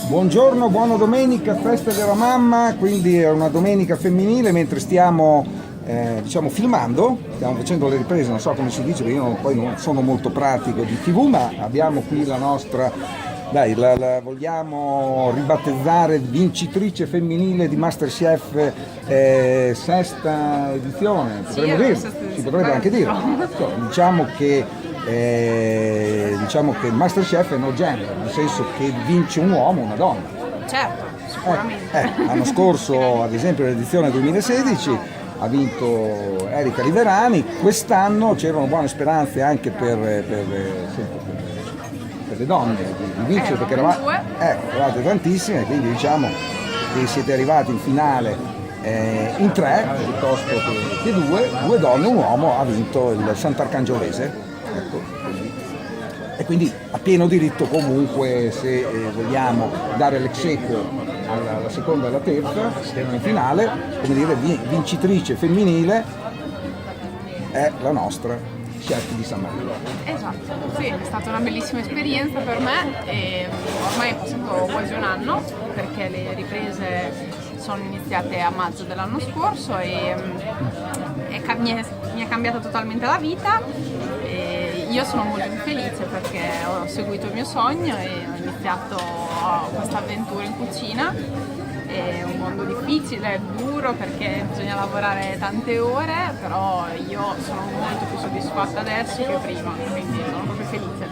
Buongiorno, buona domenica, festa della mamma, quindi è una domenica femminile mentre stiamo filmando, stiamo facendo le riprese, non so come si dice, perché io poi non sono molto pratico di TV, ma abbiamo qui la nostra, la vogliamo ribattezzare vincitrice femminile di Masterchef, sesta edizione, potremmo dire, si potrebbe anche dire. Diciamo che il Masterchef è no gender, nel senso che vince un uomo o una donna. Certo, sicuramente. L'anno scorso, ad esempio nell'edizione 2016, ha vinto Erika Riverani, quest'anno c'erano buone speranze anche per le donne di vincere, perché eravate tantissime, quindi diciamo che siete arrivati in finale in 3 piuttosto che 2 donne, un uomo, ha vinto il Sant'Arcangiolese. Ecco, e quindi a pieno diritto comunque, se vogliamo dare l'exequo alla seconda e alla terza, che erano in finale, come dire, vincitrice femminile è la nostra chef di San Marino. Esatto, sì, è stata una bellissima esperienza per me e ormai è passato quasi un anno, perché le riprese sono iniziate a maggio dell'anno scorso e mi è cambiata totalmente la vita. Io sono molto felice perché ho seguito il mio sogno e ho iniziato questa avventura in cucina. È un mondo difficile, duro, perché bisogna lavorare tante ore, però io sono molto più soddisfatta adesso che prima, quindi sono proprio felice.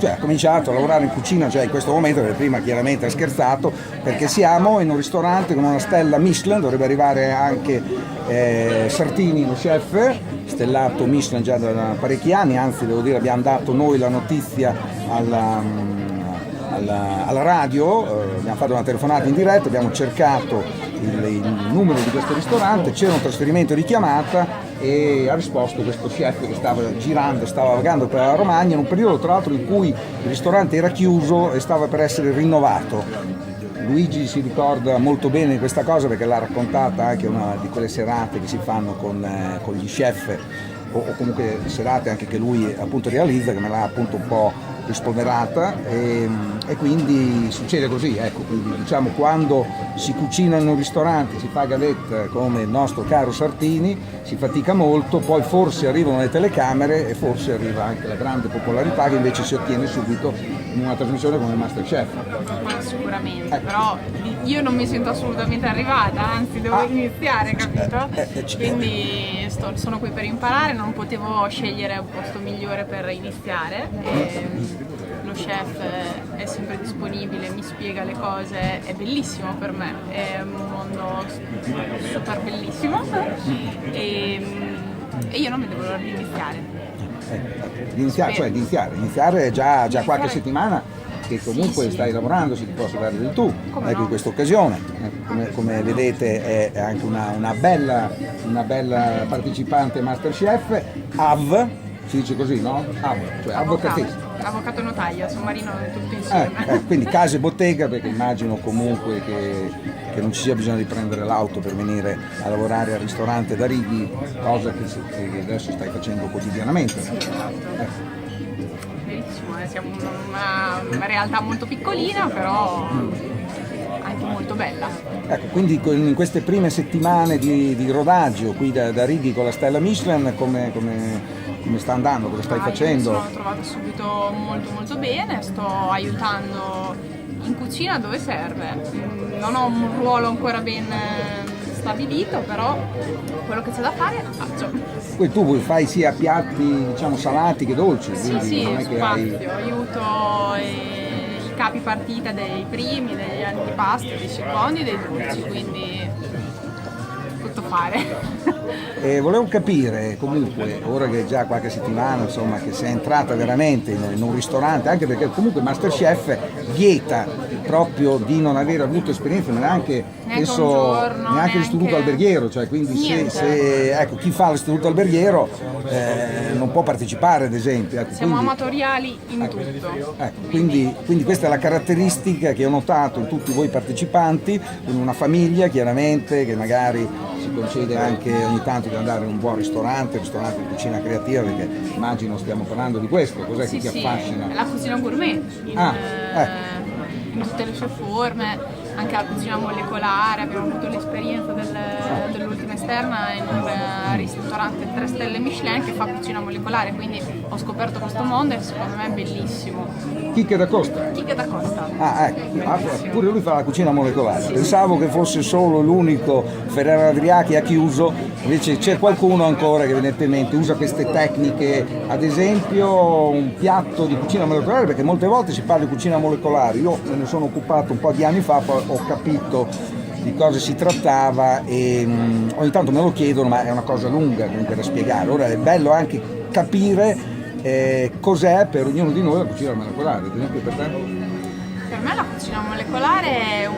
Ha cominciato a lavorare in cucina in questo momento, perché prima chiaramente ha scherzato, perché siamo in un ristorante con una stella Michelin, dovrebbe arrivare anche Sartini, lo chef, stellato Michelin già da parecchi anni, anzi devo dire abbiamo dato noi la notizia alla radio, abbiamo fatto una telefonata in diretta, abbiamo cercato il numero di questo ristorante, c'era un trasferimento di chiamata e ha risposto questo chef che stava girando, stava vagando per la Romagna in un periodo tra l'altro in cui il ristorante era chiuso e stava per essere rinnovato. Luigi si ricorda molto bene questa cosa perché l'ha raccontata anche una di quelle serate che si fanno con gli chef o comunque serate anche che lui appunto realizza, che me l'ha appunto un po' rispolverata e quindi succede così, ecco, quindi diciamo quando si cucina in un ristorante, si fa gavetta come il nostro caro Sartini, si fatica molto, poi forse arrivano le telecamere e forse arriva anche la grande popolarità che invece si ottiene subito in una trasmissione come Masterchef. Sicuramente, però io non mi sento assolutamente arrivata, anzi devo iniziare, capito? Quindi sono qui per imparare, non potevo scegliere un posto migliore per iniziare. Lo chef è sempre disponibile, mi spiega le cose, è bellissimo per me, è un mondo super bellissimo e io non vedo l'ora di iniziare già qualche settimana che comunque stai lavorando, se ti posso dare del tu, in questa occasione. Come vedete è anche una bella partecipante Masterchef, si dice così, no? Cioè avvocatessa. Avvocato notaio, San Marino tutti insieme. Quindi casa e bottega, perché immagino comunque che non ci sia bisogno di prendere l'auto per venire a lavorare al ristorante da Righi, cosa che adesso stai facendo quotidianamente. Sì, esatto. Bellissimo, siamo una realtà molto piccolina, però anche molto bella. Ecco, quindi in queste prime settimane di rodaggio qui da Righi con la stella Michelin, come sta andando, cosa stai facendo? Mi sono trovata subito molto bene, sto aiutando in cucina dove serve. Non ho un ruolo ancora ben stabilito, però quello che c'è da fare lo faccio. Poi tu fai sia piatti diciamo salati che dolci, Sì, non è che aiuto i capi partita dei primi, degli antipasti, dei secondi, dei dolci, quindi tutto fare. Volevo capire comunque, ora che è già qualche settimana insomma che sei entrata veramente in un ristorante, anche perché comunque Masterchef vieta proprio di non aver avuto esperienza neanche l'istituto alberghiero, cioè quindi se ecco, chi fa l'istituto alberghiero non può partecipare ad esempio. Ecco, siamo amatoriali in tutto. Ecco, quindi questa è la caratteristica che ho notato in tutti voi partecipanti, in una famiglia chiaramente che magari si concede anche ogni tanto di andare in un buon ristorante di cucina creativa, perché immagino stiamo parlando di questo, cos'è che ti affascina? La cucina gourmet, in tutte le sue forme, anche la cucina molecolare. Abbiamo avuto l'esperienza dell'ultima esterna in un ristorante 3 stelle Michelin che fa cucina molecolare, quindi ho scoperto questo mondo e secondo me è bellissimo. Chicche da Costa? Chicche da Costa. Pure lui fa la cucina molecolare. Pensavo che fosse solo l'unico Ferrero Adrià che ha chiuso, invece c'è qualcuno ancora che evidentemente usa queste tecniche, ad esempio un piatto di cucina molecolare, perché molte volte si parla di cucina molecolare, io me ne sono occupato un po' di anni fa, poi ho capito di cosa si trattava e ogni tanto me lo chiedono, ma è una cosa lunga comunque da spiegare. Ora è bello anche capire cos'è per ognuno di noi la cucina molecolare, ad esempio per te? Per me la cucina molecolare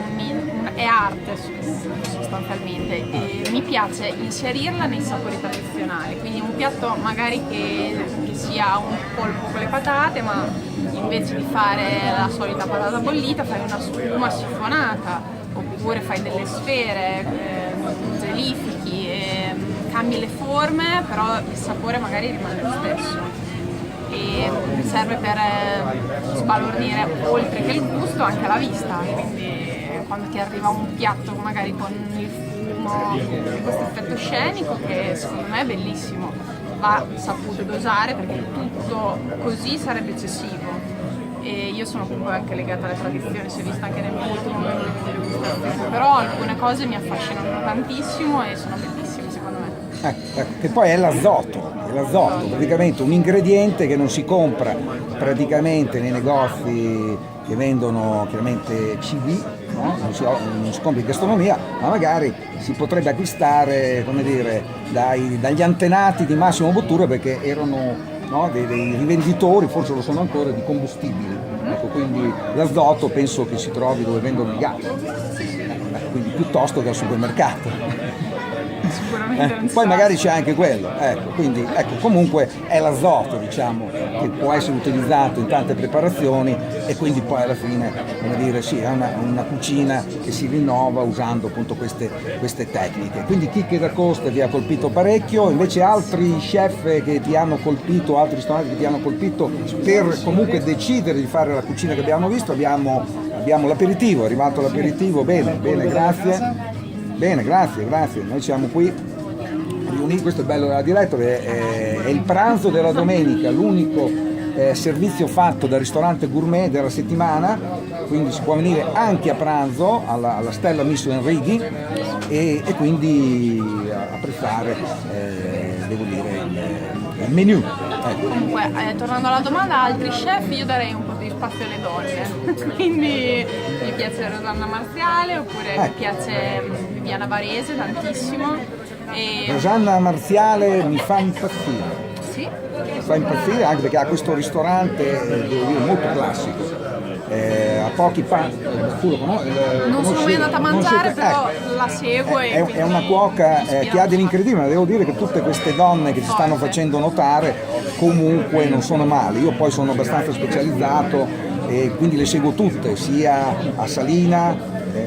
è arte sostanzialmente, e mi piace inserirla nei sapori tradizionali, quindi un piatto magari che sia un polpo con le patate, ma invece di fare la solita patata bollita fai una spuma sifonata, oppure fai delle sfere, gelifichi, cambi le forme, però il sapore magari rimane lo stesso. E serve per sbalordire oltre che il gusto anche la vista, quindi quando ti arriva un piatto magari con il fumo di questo effetto scenico, che secondo me è bellissimo, va saputo dosare perché tutto così sarebbe eccessivo. E io sono comunque anche legata alle tradizioni, si è vista anche nel mio ultimo menu di degustazione, però alcune cose mi affascinano tantissimo e sono bellissime secondo me. Che poi è l'azoto, praticamente un ingrediente che non si compra praticamente nei negozi che vendono chiaramente cibi, no? non si compra in gastronomia, ma magari si potrebbe acquistare, come dire, dagli antenati di Massimo Bottura, perché erano, no, dei rivenditori, forse lo sono ancora, di combustibili. Ecco, quindi l'azoto penso che si trovi dove vendono i gas, quindi piuttosto che al supermercato. Poi magari c'è anche quello, quindi comunque è l'azoto, diciamo, che può essere utilizzato in tante preparazioni, e quindi poi alla fine, come dire, sì, è una cucina che si rinnova usando appunto queste tecniche. Quindi Chicche da Costa ti ha colpito parecchio, invece altri chef che ti hanno colpito, altri ristoranti che ti hanno colpito per comunque decidere di fare la cucina che abbiamo visto. Abbiamo l'aperitivo, è arrivato l'aperitivo, bene, grazie. Bene, grazie. Noi siamo qui riuniti, questo è il bello della diretta, è il pranzo della domenica, l'unico servizio fatto dal ristorante gourmet della settimana, quindi si può venire anche a pranzo alla Stella Michelin Righi e quindi apprezzare, devo dire, il menù. Comunque, tornando alla domanda, altri chef, io darei un po' di spazio alle donne, quindi mi piace Rosanna Marziale, oppure mi piace Viviana Varese tantissimo. Rosanna Marziale mi fa impazzire. Sì? Mi fa impazzire anche perché ha questo ristorante, devo dire, molto classico. A pochi passi, non sono mai andata a mangiare, però la seguo è una cuoca che ha dell'incredibile, ma devo dire che tutte queste donne che si stanno facendo notare comunque non sono male. Io poi sono abbastanza specializzato e quindi le seguo tutte, sia a Salina,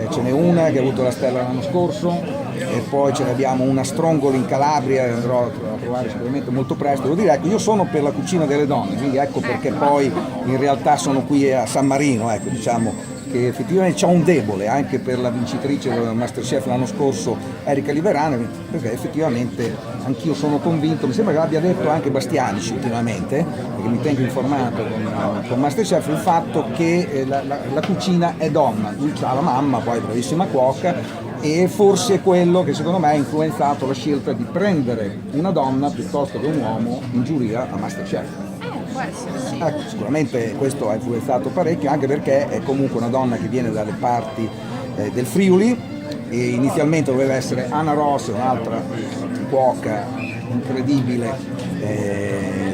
ce n'è una che ha avuto la stella l'anno scorso, e poi ce ne abbiamo una a Strongolo in Calabria, andrò a provare sicuramente molto presto. Devo dire, io sono per la cucina delle donne, quindi ecco perché poi in realtà sono qui a San Marino, diciamo che effettivamente c'ho un debole anche per la vincitrice del Masterchef l'anno scorso, Erika Liverani, perché effettivamente anch'io sono convinto, mi sembra che l'abbia detto anche Bastianici ultimamente, perché mi tengo informato con Masterchef, il fatto che la cucina è donna. Lui ha la mamma, poi bravissima cuoca, e forse è quello che secondo me ha influenzato la scelta di prendere una donna piuttosto che un uomo in giuria a Masterchef. Può essere, sì. Sicuramente questo ha influenzato parecchio, anche perché è comunque una donna che viene dalle parti del Friuli, e inizialmente doveva essere Anna Ross, un'altra cuoca incredibile,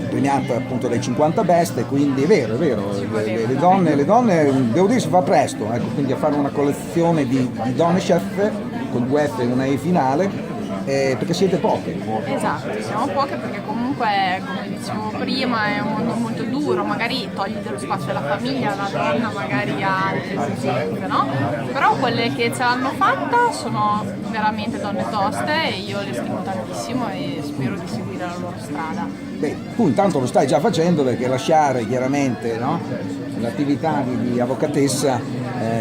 premiata appunto dai 50 Best, quindi è vero, le donne, devo dire, si fa presto, quindi a fare una collezione di donne chef con 2 F e una E finale, perché siete poche. Esatto, siamo poche perché comunque, come dicevo prima, è un mondo molto duro, magari togli dello spazio alla famiglia, la donna magari ha altre esigenze, no? Però quelle che ce l'hanno fatta sono veramente donne toste e io le stimo tantissimo e spero di seguire la loro strada. Beh, tu intanto lo stai già facendo perché lasciare chiaramente, no, l'attività di avvocatessa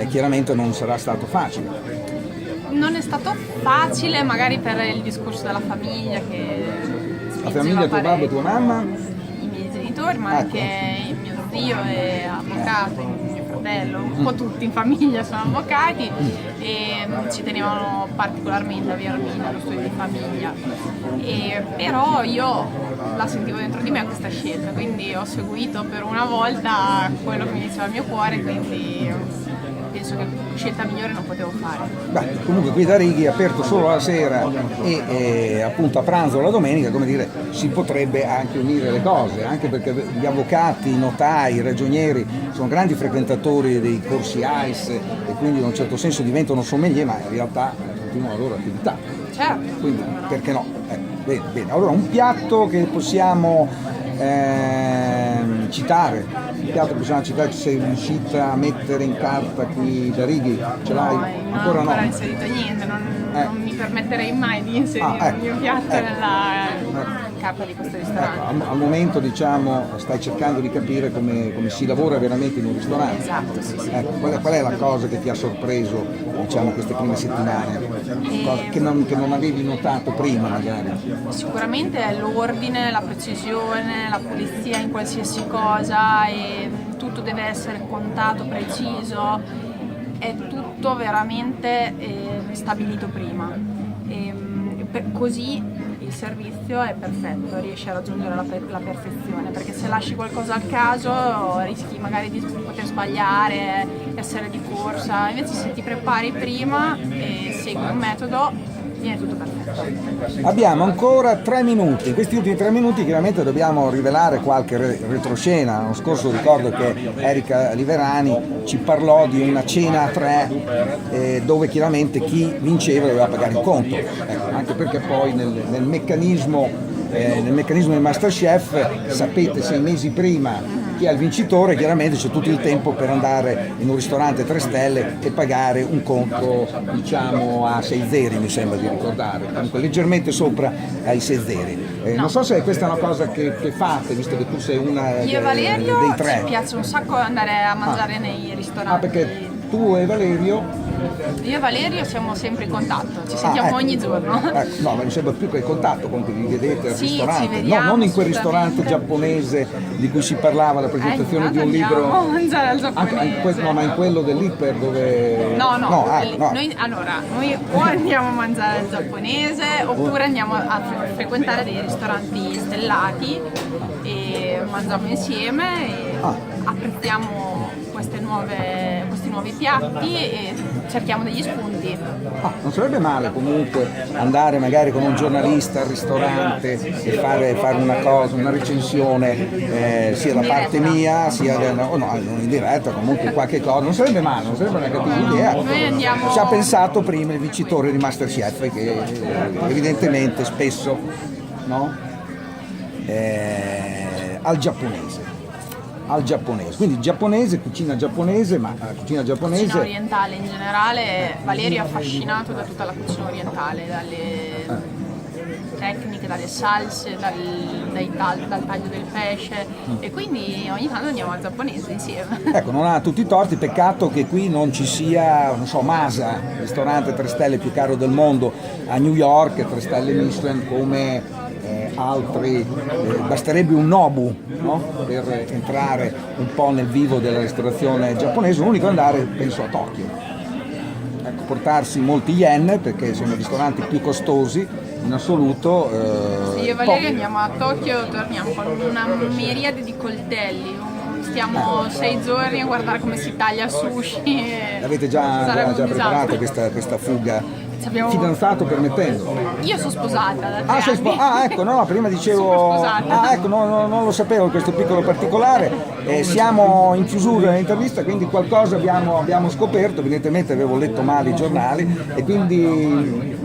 chiaramente non sarà stato facile. Non è stato facile magari per il discorso della famiglia che La famiglia, tuo babbo e tua mamma? I miei genitori, ma anche il mio zio è avvocato, il mio fratello, un po' tutti in famiglia sono avvocati e ci tenevano particolarmente a avermi nello studio di famiglia. Però io la sentivo dentro di me questa scelta, quindi ho seguito per una volta quello che mi diceva il mio cuore, quindi penso che scelta migliore non potevo fare. Beh, comunque qui da Righi è aperto solo la sera e appunto a pranzo la domenica, come dire, si potrebbe anche unire le cose, anche perché gli avvocati, i notai, i ragionieri sono grandi frequentatori dei corsi AIS e quindi in un certo senso diventano sommelier, ma in realtà continuano la loro attività. Certo. Quindi perché no? Bene, bene. Allora un piatto che possiamo citare, ci sei riuscita a mettere in carta qui da Righi? Ce l'hai? No, Ancora non ho no? inserito niente, non mi permetterei mai di inserire il mio piatto nella carta di questo ristorante. Al momento diciamo stai cercando di capire come si lavora veramente in un ristorante. Esatto, sì, sì. Qual è la cosa che ti ha sorpreso diciamo queste prime settimane? Che non avevi notato prima magari? Sicuramente è l'ordine, la precisione, la pulizia in qualsiasi cosa e tutto deve essere contato, preciso, è tutto veramente stabilito prima. Così il servizio è perfetto, riesci a raggiungere la perfezione, perché se lasci qualcosa al caso rischi magari di poter sbagliare, essere di corsa, invece se ti prepari prima e segui un metodo viene tutto perfetto. Abbiamo ancora 3 minuti, in questi ultimi 3 minuti chiaramente dobbiamo rivelare qualche retroscena. L'anno scorso ricordo che Erika Liverani ci parlò di una cena a 3 dove chiaramente chi vinceva doveva pagare il conto, anche perché poi nel meccanismo del Masterchef sapete 6 mesi prima chi è il vincitore, chiaramente c'è tutto il tempo per andare in un ristorante 3 stelle e pagare un conto diciamo a 6 zeri, mi sembra di ricordare, comunque leggermente sopra ai 6 zeri. No. Non so se questa è una cosa che fate, visto che tu sei una Io e Valerio dei 3. ci piace un sacco andare a mangiare nei ristoranti. Perché tu e Valerio... Io e Valerio siamo sempre in contatto, ci sentiamo ogni giorno. No, ma mi sembra più che il contatto, comunque vi vedete al Sì, ristorante, ci vediamo, non in quel ristorante giapponese giapponese di cui si parlava alla presentazione di un libro. Andiamo a mangiare al giapponese. No, ma in quello dell'Iper dove... No. No. Noi o andiamo a mangiare al giapponese oppure andiamo a frequentare dei ristoranti stellati e mangiamo insieme e apprezziamo questi nuovi piatti e cerchiamo degli spunti. Non sarebbe male comunque andare magari con un giornalista al ristorante e fare una recensione sia da parte mia sia non in diretta, comunque qualche cosa, non sarebbe male, non sarebbe una cattiva idea. Noi andiamo... Ci ha pensato prima il vincitore di Masterchef che evidentemente spesso al giapponese, quindi cucina giapponese, Cucina orientale in generale. Valerio è affascinato da tutta la cucina orientale, dalle tecniche, dalle salse, dal taglio del pesce e quindi ogni tanto andiamo al giapponese insieme. Ecco, non ha tutti i torti, peccato che qui non ci sia, Masa, ristorante 3 stelle più caro del mondo a New York, 3 stelle Michelin come altri, basterebbe un Nobu per entrare un po' nel vivo della ristorazione giapponese, l'unico andare penso a Tokyo, ecco, portarsi molti yen perché sono i ristoranti più costosi in assoluto. Io e Valerio andiamo a Tokyo, torniamo con una miriade di coltelli, stiamo 6 giorni a guardare come si taglia sushi. Avete già preparato questa fuga? Fidanzato permettendo. Io sono sposata da 3 anni. Ecco, prima dicevo. Ecco, non lo sapevo questo piccolo particolare. Siamo in chiusura dell'intervista, quindi qualcosa abbiamo scoperto. Evidentemente avevo letto male i giornali e quindi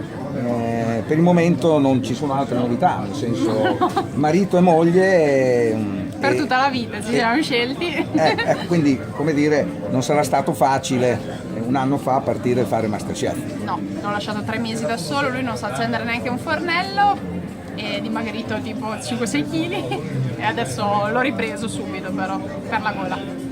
per il momento non ci sono altre novità, nel senso marito e moglie per tutta la vita ci siamo scelti. Quindi come dire non sarà stato facile un anno fa partire e fare Masterchef. No, l'ho lasciato 3 mesi da solo, lui non sa accendere neanche un fornello, è dimagrito tipo 5-6 kg e adesso l'ho ripreso subito però per la gola.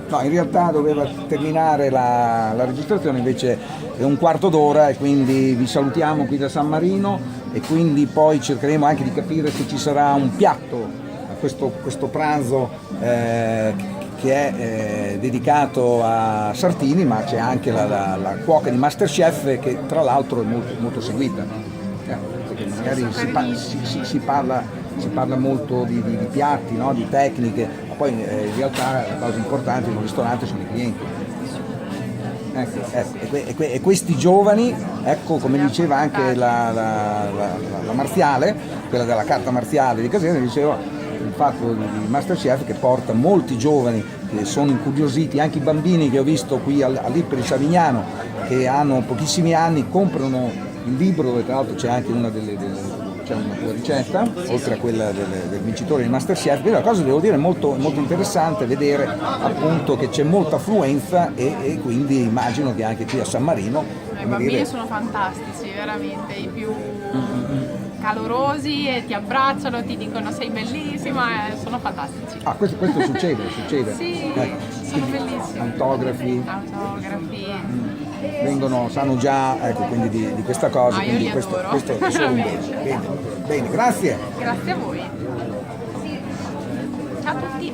No, in realtà doveva terminare la registrazione, invece è un quarto d'ora e quindi vi salutiamo qui da San Marino e quindi poi cercheremo anche di capire se ci sarà un piatto a questo pranzo che è dedicato a Sartini, ma c'è anche la cuoca di Masterchef che tra l'altro è molto, molto seguita. Perché magari si parla molto di piatti, no? Di tecniche, ma poi in realtà la cosa importante in un ristorante sono i clienti. E questi giovani, ecco come diceva anche la Marziale, quella della carta marziale di Casene, diceva il fatto di Masterchef che porta molti giovani che sono incuriositi, anche i bambini che ho visto qui all'Ipper di Savignano che hanno pochissimi anni, comprano il libro dove tra l'altro c'è anche una c'è una tua ricetta, oltre a quella del vincitore di Masterchef. Quindi la cosa devo dire molto, molto interessante vedere appunto che c'è molta affluenza e quindi immagino che anche qui a San Marino i bambini sono fantastici, veramente, i più calorosi e ti abbracciano, ti dicono sei bellissima, sono fantastici. Ah, questo succede? Sì, sono bellissimi. Autografi. Sanno già, ecco, quindi di questa cosa, io li questo adoro. è solo un bene, grazie. Grazie a voi. Ciao a tutti.